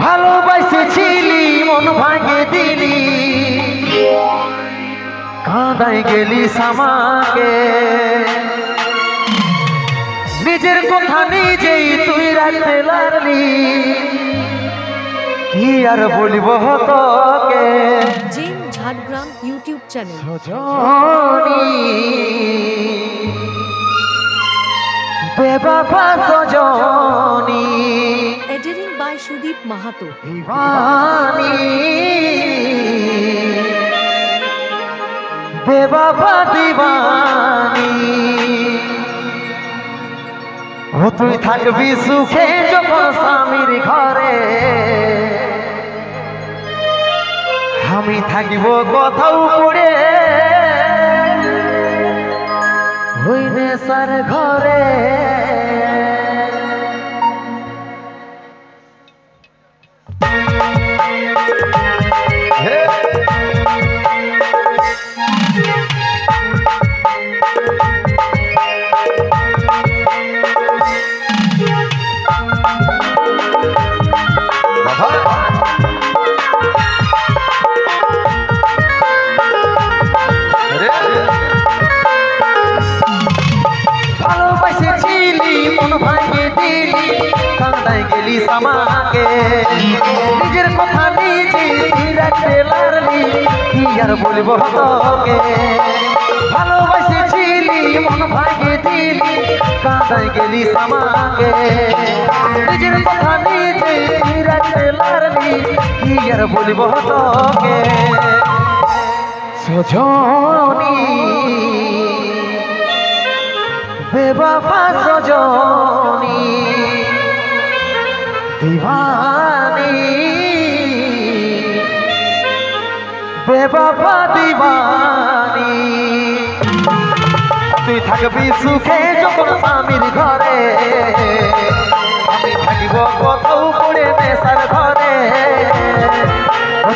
ভালোবাসেছিলি মন ভাঙে দিলি, কাঁদাই গেলি আমাকে। নিজের কথা নিজেই তুই রাখতে লাগলি, কি আর বলিব তোকে। জেন ঝাড়গ্রাম ইউটিউব চ্যানেল। সজনী বেবাবা সজনী, এডিটিং বাই সুদীপ মাহাতো। দিবানী বেবাবা দিবানী, ও তুই থাকবি সুখে যখন স্বামীর ঘরে, আমি থাকিব কোথাও পড়ে হইনে সার ঘরে। ভালোবাসেছিলি মন ভাঙে দিলি, কাঁদাই গেলি আমাকে। নিজের কথা নিজে রাখতে লাগলি, কি আর বলবো তোকে। ভালোবাসেছিলি মন ভাঙে দিলি, কাঁদাই গেলি আমাকে। নিজের কথা নিজে রাখতে লাগলি, কি আর বলবো তোকে। সজনী বেবাবা সজনী, দিবানী বেবাবা দিবানী, তুই থাকবি সুখে যখন স্বামীর ঘরে, আমি থাকিব কোথাও পড়ে নেশার ঘরে।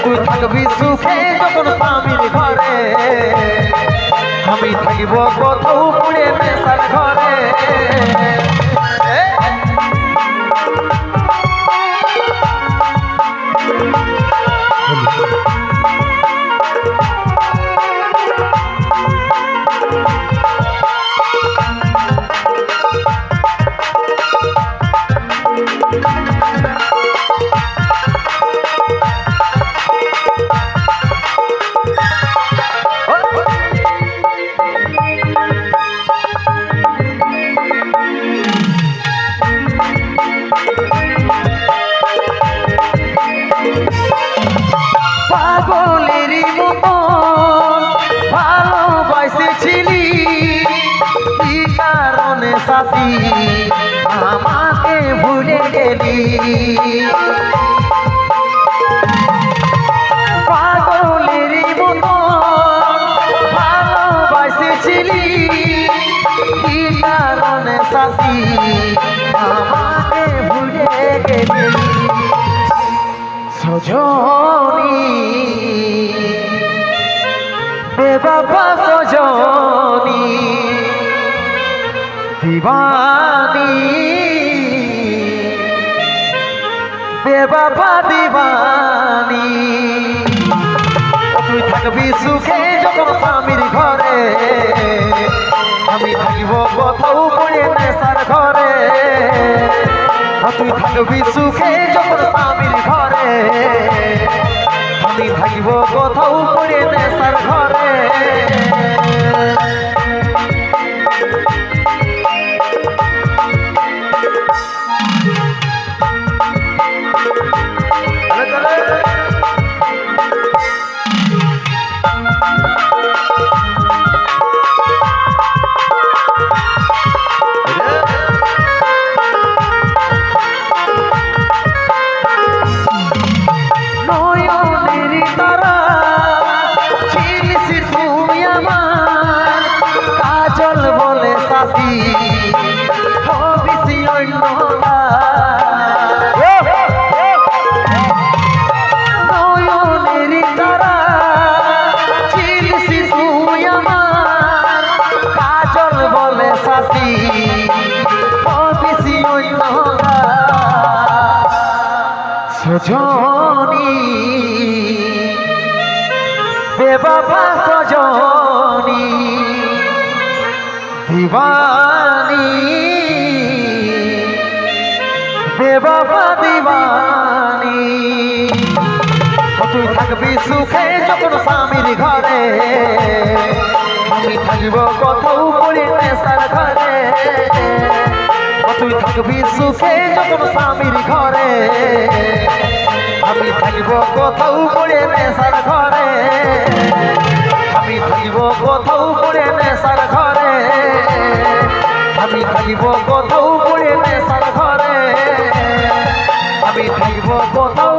তুই থাকবি সুখে যখন স্বামীর ঘরে, আমি থাকিব কোথাও পড়ে নেশার ঘরে। পাগলেরই মতন ভালোবাসেছিলি, কি কারণে সাথী আমাকে ভুলে গেলি। পাগলেরই মতন ভালোবাসেছিলি, কি কারণে সাথী আমাকে ভুলে গেলি। সজনী বেবাবা সজনী, দিবানী বেবাবা দিবানী, তুই থাকবি সুখে যখন স্বামীর ঘরে, আমি থাকিব কোথাও পড়ে নেশার ঘরে। তুই থাকবি সুখে যখন স্বামীর ঘরে, আমি থাকিব কোথাও পড়ে নেশার ঘরে। নয়নের তারা ঝিলঝিল সজনী বেবাবা সজনী দিবানী বেবাবা দিবানী তুই থাকবি সুখে যখন স্বামীর ঘরে আমি থাকব কোথাও পড়ে নেশার ঘরে তুই থাকবি সুখে যখন স্বামীর ঘরে আমি থাকব কোথাও পড়ে নেশার ঘরে আমি থাকব কোথাও পড়ে নেশার ঘরে আমি থাকব কোথাও পড়ে নেশার ঘরে আমি থাকব কোথাও